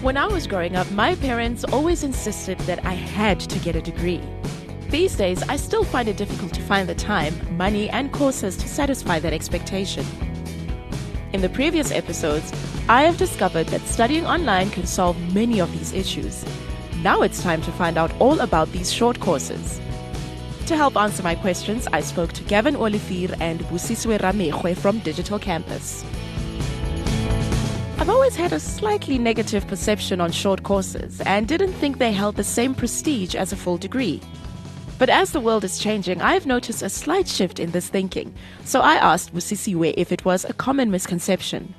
When I was growing up, my parents always insisted that I had to get a degree. These days, I still find it difficult to find the time, money, and courses to satisfy that expectation. In the previous episodes, I have discovered that studying online can solve many of these issues. Now it's time to find out all about these short courses. To help answer my questions, I spoke to Gavin Olivier and Busiswe Ramekwe from DigitalCampus. I've always had a slightly negative perception on short courses and didn't think they held the same prestige as a full degree. But as the world is changing, I've noticed a slight shift in this thinking. So I asked Busisiwe if it was a common misconception.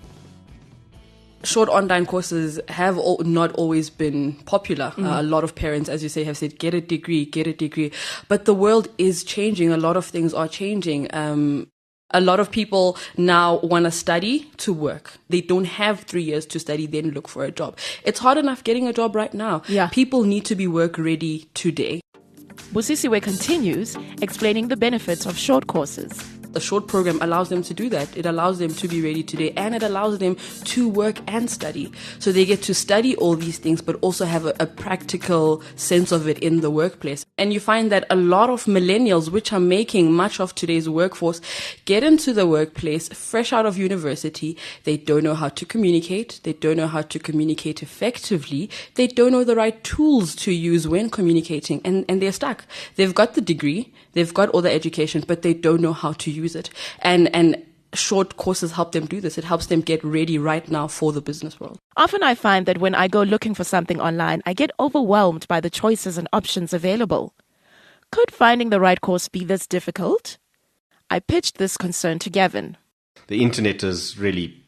Short online courses have not always been popular. A lot of parents, as you say, have said, get a degree. But the world is changing. A lot of things are changing. A lot of people now want to study to work. They don't have 3 years to study, then look for a job. It's hard enough getting a job right now. Yeah. People need to be work ready today. Busisiwe continues, explaining the benefits of short courses. A short program allows them to do that. It allows them to be ready today, and it allows them to work and study. So they get to study all these things, but also have a practical sense of it in the workplace. And you find that a lot of millennials, which are making much of today's workforce, get into the workplace fresh out of university. They don't know how to communicate. They don't know how to communicate effectively. They don't know the right tools to use when communicating, and they're stuck. They've got the degree, they've got all the education, but they don't know how to use it. And short courses help them do this. It helps them get ready right now for the business world. Often I find that when I go looking for something online, I get overwhelmed by the choices and options available. Could finding the right course be this difficult? I pitched this concern to Gavin. The internet has really,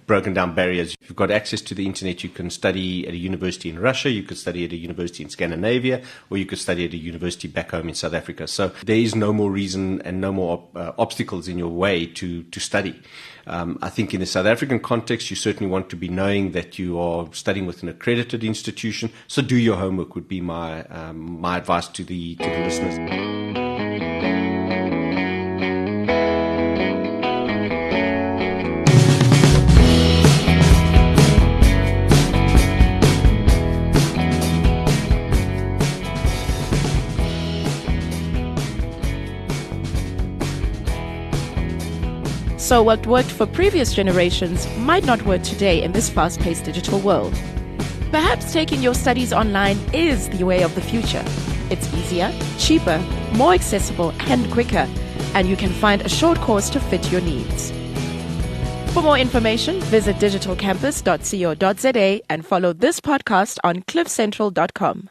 broken down barriers. If you've got access to the internet, you can study at a university in Russia, you could study at a university in Scandinavia, or you could study at a university back home in South Africa. So there is no more reason and no more obstacles in your way to study. I think in the South African context, you certainly want to be knowing that you are studying with an accredited institution. So do your homework would be my my advice to the listeners. So what worked for previous generations might not work today in this fast-paced digital world. Perhaps taking your studies online is the way of the future. It's easier, cheaper, more accessible and quicker, and you can find a short course to fit your needs. For more information, visit digitalcampus.co.za and follow this podcast on cliffcentral.com.